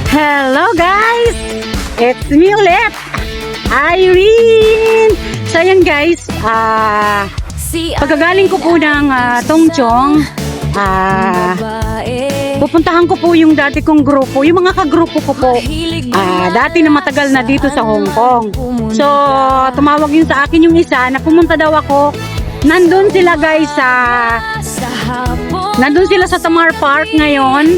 Hello guys! It's me ulit, Irene! So yan guys, pagkagaling ko po ng Tongchong, pupuntahan ko po yung dati kong grupo, yung mga kagrupo ko po, dati na matagal na dito sa Hong Kong. So tumawag yun sa akin yung isa na pumunta daw ako. Nandun sila guys nandun sila sa Tamar Park ngayon.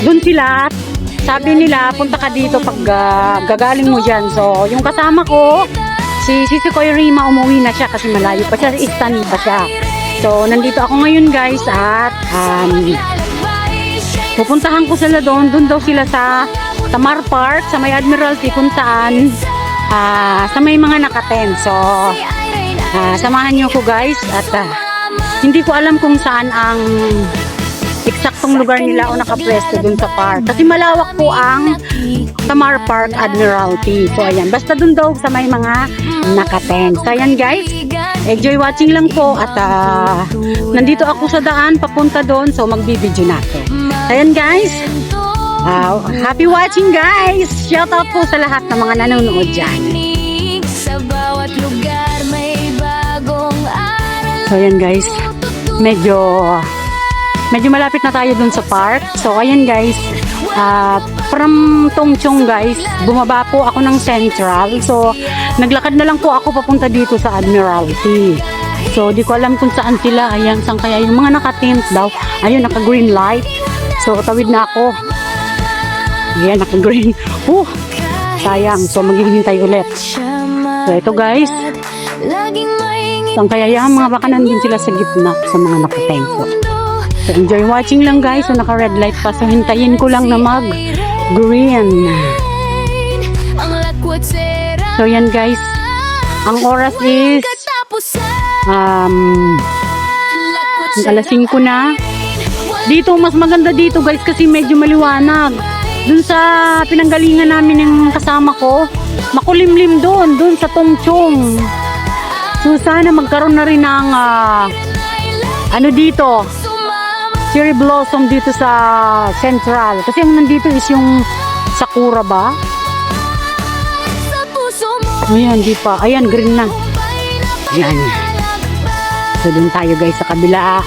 Doon sila. Sabi nila, punta ka dito pag gagaling mo dyan. So, yung kasama ko, si Koy Rima, umuwi na siya kasi malayo pa siya, Istan pa siya. So, nandito ako ngayon guys at pupuntahan ko sila doon. Doon daw sila sa Tamar Park, sa may Admiralty, kung saan sa may mga nakatent. So, samahan nyo ko guys at hindi ko alam kung saan ang eksaktong lugar nila o nakapwesto dun sa park. Kasi malawak po ang Tamar Park Admiralty. So ayan, basta dun daw sa may mga nakatent. So ayan guys, enjoy watching lang po at nandito ako sa daan papunta doon. So magbibideo na ako. So ayan guys, happy watching guys! Shout out po sa lahat ng mga nanonood dyan. So ayan guys, medyo malapit na tayo dun sa park. So ayan guys, from Tongchong guys, bumaba po ako ng Central. So naglakad na lang po ako papunta dito sa Admiralty. So di ko alam kung saan sila. Ayan, saan kaya yung mga naka-tint daw. Ayun, naka-green light. So tawid na ako. Ayan, naka-green. Sayang. So maghihintay ulit. So ito guys, saan kaya yan? Mga baka nandun sila sa gitna sa mga naka-tint. So, enjoy watching lang guys. So naka-red light pa. So hintayin ko lang na mag-green. So yan guys, ang oras is alas 5 na. Dito mas maganda dito guys kasi medyo maliwanag. Dun sa pinanggalingan namin ng kasama ko, makulimlim dun sa Tongchong. So sana magkaroon na rin ng dito, cherry blossom dito sa Central. Kasi ang nandito is yung sakura ba? Ayan, di pa. Ayan, green na. Ayan. So dun tayo guys sa kabila.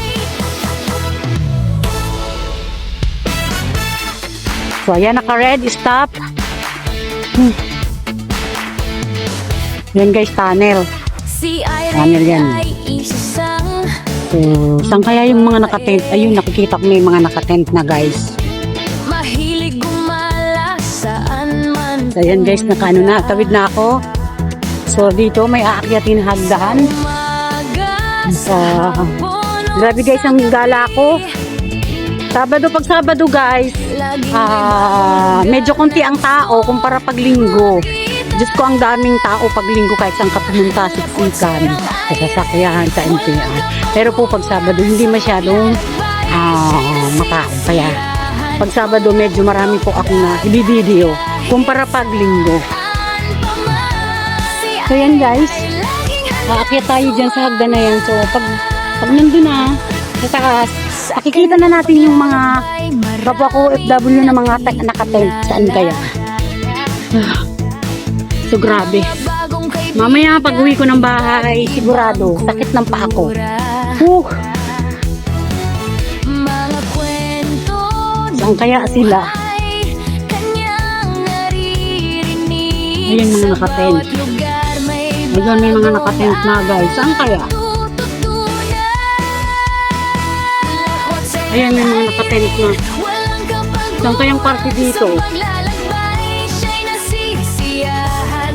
So ayan, naka-red, stop. Ayan guys, tunnel. Tunnel yan. So, saan kaya yung mga nakatent? Ayun, nakikita ko may mga nakatent na guys. So ayan guys, nakaano na, tawid na ako. So dito may aakyatin hagdan. So, grabe guys ang gala ko. Pag Sabado guys, medyo konti ang tao kumpara pag Linggo. Diyos ko, ang daming tao pag Linggo kahit saan ka pumunta, siksikan, sa sasakyahan, sa MPR. Pero po pag Sabado, hindi masyadong matao. Kaya pag Sabado, medyo marami po akong na i-video kumpara pag Linggo. So yan guys, aakyat tayo dyan sa hagdan na yan. So pag nandun na, sa taas, makikita na natin yung mga kapwa ko OFW na mga nakatent. Saan kaya? So grabe. Mamaya pag uwi ko ng bahay, sigurado sakit ng paa ko. Saan kaya sila? Ayan mga nakatent. Ayan may mga nakatent na guys. Saan kaya? Ayan may mga nakatent na. Saan kayang party dito?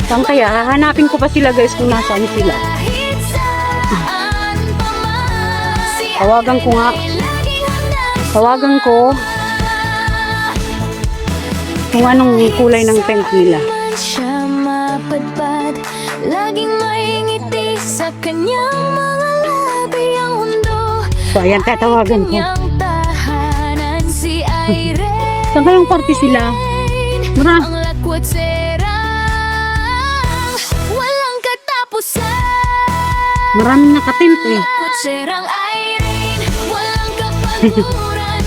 Saan kaya? Hahanapin ko pa sila guys kung nasaan sila. Tawagan ko nga. Tawagan ko kung anong kulay ng tent nila. So ayan, tatawagan ko. Saan kayang party sila? Maraming nakatent eh.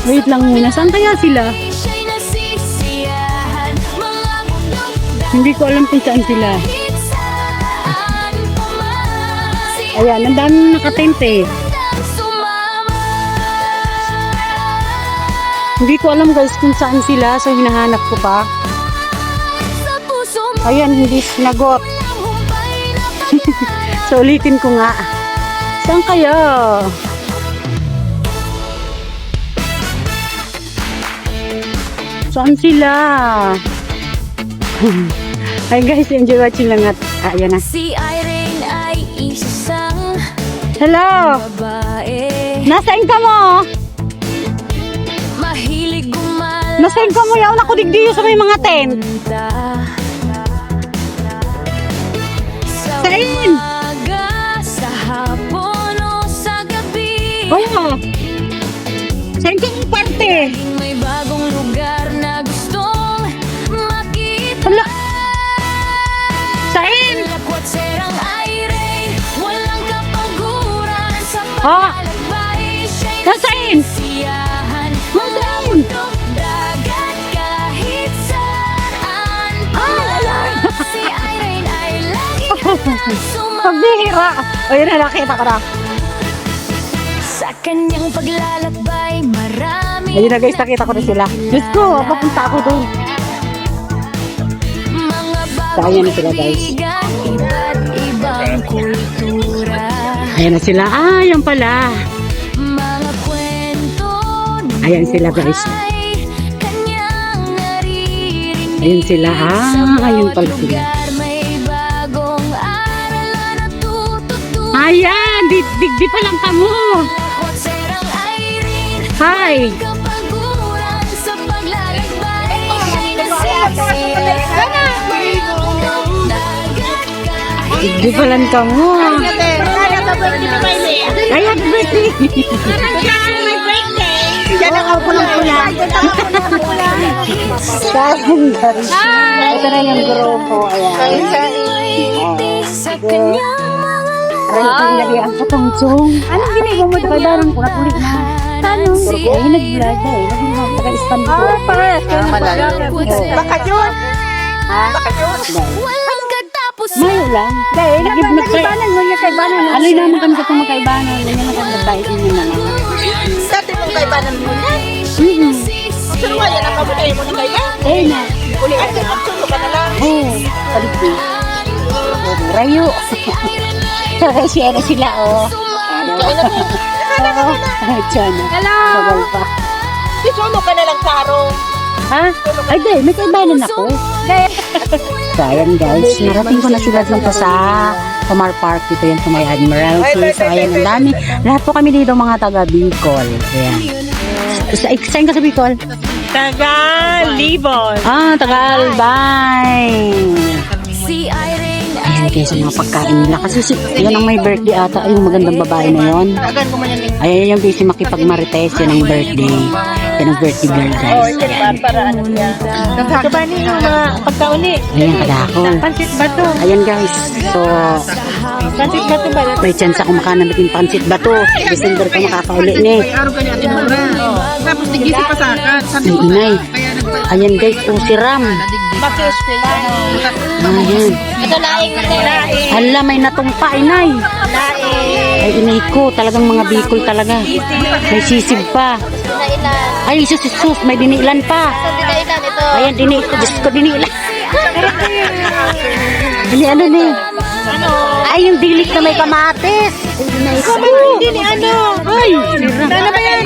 Wait lang muna. Saan kaya sila? Hindi ko alam kung saan sila. Ayan, ang daming nakatent eh. Hindi ko alam guys kung saan sila, so hinahanap ko pa. Ayan, hindi sinagot. So ulitin ko nga. Saan kayo? Saan sila? Ay guys, enjoy watching lang at ayan na. Si Irene ay isang Hello! babae. Nasaan ka mo? Mahilig gumala Nasaan ka mo? Yaw na ko digdiyo sa may mga tent. sa Saan? umaga, sa hapon o sa gabi. Oo. Saan ka mo parte? May bagong lugar na gustong makita. Hala! Saan? Lakwat serang Irene, walang kapaguran sa Ah! paglalakbay. Siya'y Nasaan? siyahan, Nasaan? dagat kahit saan pa. Si Irene ay lagi Pagbihira! O yun na, nakita ko na. sa kanyang paglalakbay, marami Ayun na guys, nakita ko na sila. Diyos ko, papunta ako doon. mga So, ayan na sila, guys. kaibigan, iba't ibang kultura. Ayan na sila. Ah, yan pala. Mga kwento Ayan sila guys. ay kanyang naririnig. Ayun sila. Ah, ayun pala sila. Lugar may bagong aral na natututunan. Ayan, di pa lang kamo. Lakwat serang Irene, Hi. kapaguran sa paglalakbay. Dagat kahit Di pa lang kamo. Ay, happy birthday. Diyan ako pulang-pula. Kain dari. Ito na yung grupo. Ayan. sa kanyang mga Aray, lagi ang katungsong. Anong ginagawa mo doon? Pagdarang ko na ulit na. Ano? Ay, nag-vlog na eh. Nag-vlog taga-stand ko. Baka yun. Ha? walang katapos. Mayo lang. Dahil, nag-ibanan mo niya kay Banan. Ano yung naman kami sa magkaibanan? Ano yung nagkaibanan niyo naman? Dati mong kaibanan mo na. Pero wala na ka mo na mo na kaya. Eh na. Uli at magsulo ka na lang. Oh, palit ko. Rayo. Siya na sila, oh. Kaya na mo. Diyan. Hello. Bagal pa. Isulo ka na lang, Saro. Ha? Ay, di. May kaibanan ako. So, ayan guys. Narating ko na sila dito sa Tomar Park. Dito yan sa may Admiralty. So, ayan. Ang dami. Lahat po kami dito mga taga Bicol. Ayan. Saan ka sa Bicol? Taga-Libon. Ah, taga Albay. Si Irene Ayan guys, ang mga pagkain nila. Kasi yan ang may birthday ata. Ay, yung magandang babae na yon. Tagan ko man yan. Ayan yung busy makipagmarites. Yan ang birthday. Yan ang birthday girl guys. Ayan. Para ano niya. Kabani yung mga pagkauli. Ayan, kadakol. Pansit bato. Ayan guys. So, Pansit bato ba? may chance ako makanabit yung pansit bato. December ka makakauli ni. Araw ka niya tinura. Tapos tigisi pa sa akin. Ay, inay. Ayan guys, oh, si Ram. Makis-pila. Ayan. Ito laing na laing. Hala, may natumpa, inay. Laing. Ay, inay ko. Talagang mga Bicol talaga. May sisig pa. Dinailan. Ay, sus, may dinilan pa. Dinailan ito. Ayan, Diyos ko, dinilan. Ini ano ni? Ano? Ay, yung dilik na may kamatis. Hindi ni ano. Ay. Ano ba yan?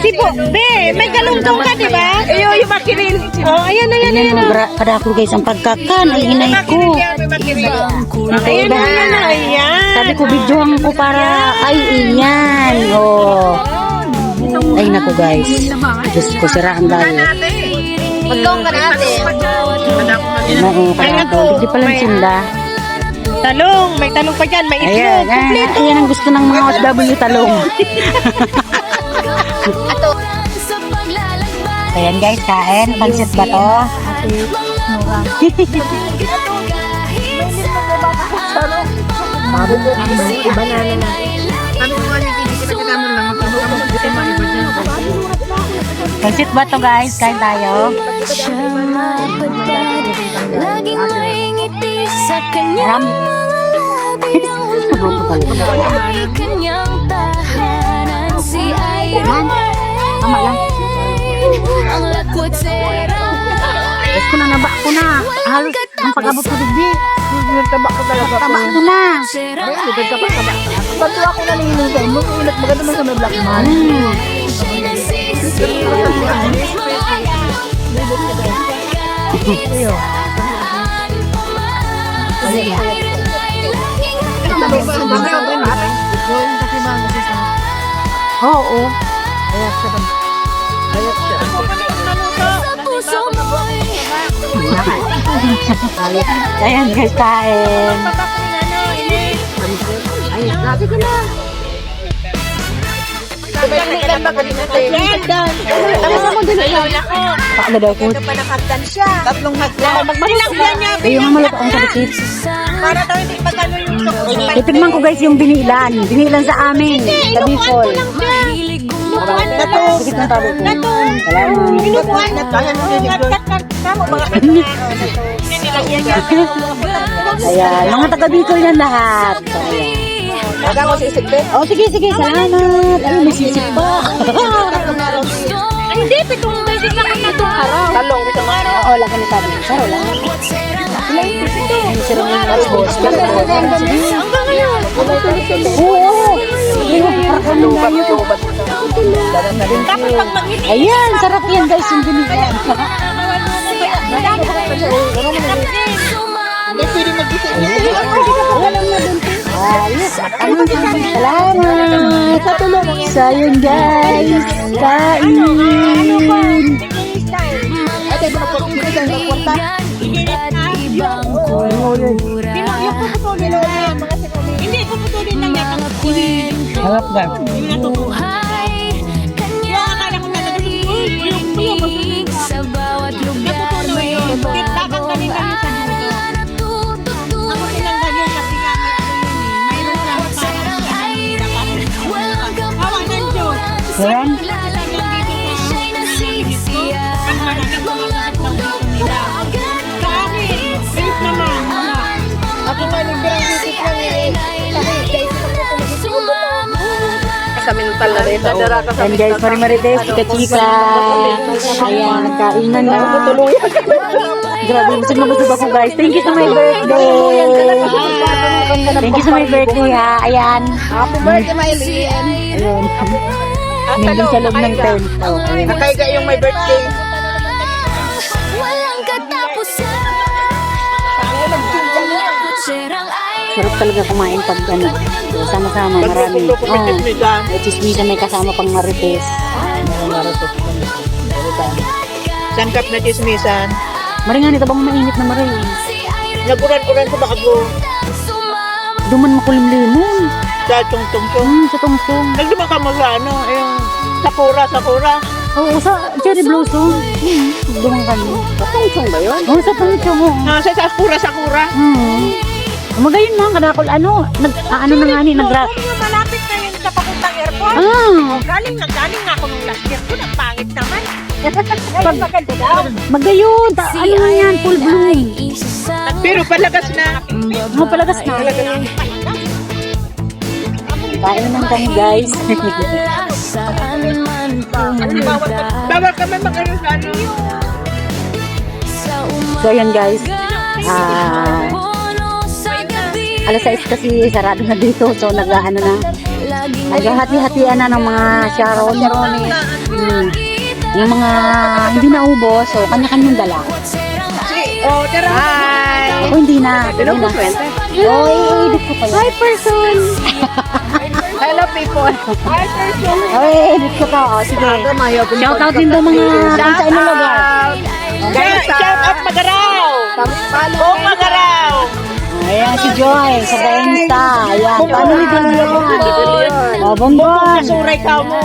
Sipo. Be, may galunggong ka, di ba? Iyo, yung makiril. Oh, ayan, ayan, Ayan, kada ako guys, ang pagkakan. Ay, inay ko. Ayan, ayan, ayan. Sabi ko, videohan ko para, ay, iyan. Oh. Ay, naku guys. Diyos ko, siraan dahil. Magkong ka natin. Oo, kaya ako. Hindi pa lang sila. Talong, may talong pa dyan, may Ayan, ayan, ayan ang gusto ng mga OFW talong. sa paglalakbay. Ayan guys, kain. Pansit ba to? Iba na. Sabi ko nga, hindi kita mo lang. Magkamu mo, buti mo iba dyan. Pansit ba to guys? Kain tayo. Siya mapadpad, laging may ngiti sa kanyang mga labi ng ulay kanyang tahanan si Iron Tama lang. ang lakwat sera. Gusto ko na naba ko na. Halos ang pag-abot ko digdi. Taba ko na. Sera Patuwa ko na ninyo sa inyo. Ulat maganda man sa may black man. Oo. Ayan guys, kain. Pakala daw ko. Tatlong hagdan. Magmanilagyan niya. Yung malap ang kadikit. Para daw hindi magano yung sukos. Titigman ko guys yung binilan. Binilan sa amin. Sa Bicol. Sikit ng tabo ko. Salamat. Inukuhan na tayo. Kamo mga nilagyan niya. Ayan, mga taga Bicol yan lahat. Ayan. Aga mo si Isigbe. Oh, sige, sige. Salamat. Ay, may sisip pa. Ay, hindi. Pitong beses lang ang natong araw. Talong sa mga araw. Oo, laki na sabi. Saro lang. Ang sarap ng boss. Hanggang ngayon. Oo. Parang kami tayo. Dapat pag mag-ngiti. Ayan, sarap yan guys yung binilan. Hindi pwede mag-isip. Ayos. Salamat. Sa tulong. So, yun guys. Kain. Hindi, puputulin lang yan. Harap ka. Buhay kanya naririnig sa bawat lugar may bago ang natututunan. Serang Iron, walang kapaguran sa Ayan. lalaki siya'y nasisiyahan. Mga bundok dagat langit saan Ako nga nag-brand sumama. sa mental na rin. And guys, Marites, chika-chika. Ayan, nagkainan na. Grabe, busog na busog ako guys. Thank you sa my birthday. Thank you sa my birthday ha. Ayan. Happy birthday, Miley. Ayun. Nandun sa loob ng tent. Oh, ayan. Nakaiga yung my birthday. Walang katapusan. Serang Sarap talaga kumain pag ano. Sama-sama, marami. Oh, may chismisa, may kasama pang Marites. Marites. Sangkap na chismisan. Maringan ito bang mainit na marin? Naguran-uran ko ba ako? Duman makulimlimon. Sa tungtong-tong. Sa tungsong. Nagduma ka mo sa ano, yung sakura. Oo, sa cherry blossom. Dumang kami. Sa tungtong ba yun? Oo, sa tungsong. Sa sakura. Magayon mo, kadakol ano, ano na nga ni, Malapit na yun sa papuntang airport. Galing nga ako nung last year ko. Pangit naman. Maganda daw. Magayon, ano nga yan, full bloom. Pero palagas na. Palagas na. Kain naman kami guys. saan man pumunta. Bawal ka man mag-ano sa ano. Sa So yan guys, puno sa gabi. alas 6 kasi sarado na dito. So nag-ano na, Laging naghahati-hatian na ng mga sharon. Yung mga hindi naubos, so kanya-kanyang dala. Oh, tara. Hi. Ako hindi na. Hello po, Kwenta. Edit ko pa yan. Hi person! Hello people. Hi person. Edit ko pa. O, sige. Shout out din daw mga kung saan na lugar. Shout out Magaraw. Oh, Magaraw. Ayan, si Joy, sa Gainsta. Ayan, family din yun. O, bonbon. Suray ka mo.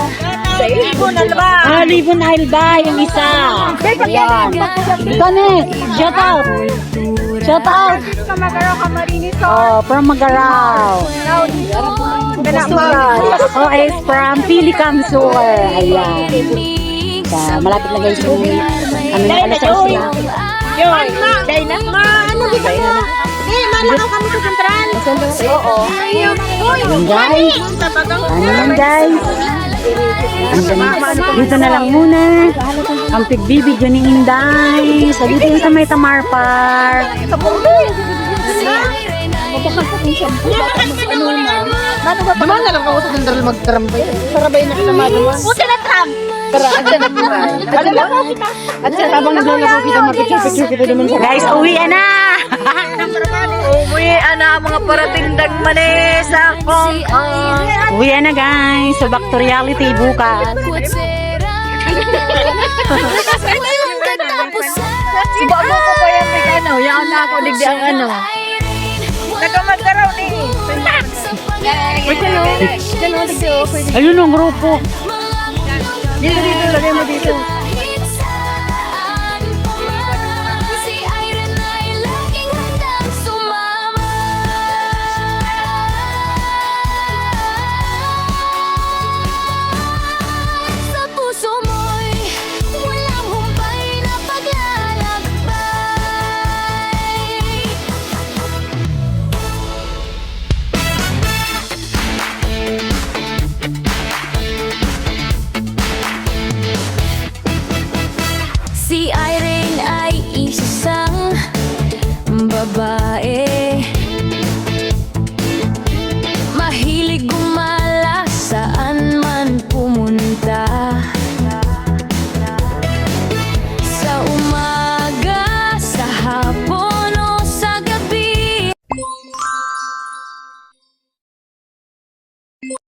Sa Ibon Alba. Libon Alba, yung isa. Ayan. Ito next. Shout out. Shout out. Magaraw Camarines. Oh, from Magaraw. Oh, it's from Pilicam Sur. Ayan. Malapit na guys yung alas 6 na. Yoy, Dayna. Ano di ka na? Malakaw kami sa sentral. Oo. Ayun guys. Ano yan guys? Dito na lang muna. Ang pigbibidyo ni Inday. So dito yung sa may Tamar Park. Naman na lang ako sa sentral mag-trambay. Sarabay na kinamado mo. Puti na tram! Para, adyan na mura. At siya, habang naglalako kita, mapicture-picture kita naman sa... Guys, uwi na! Umuwi na mga paratindag manis ako. Uwi na guys. So back to reality bukas. Si bago ko pa yan, may ano, yan na ako, digdi ang ano. Nakamagkaraw ni. Ayun ang grupo. Dito, lagay mo dito.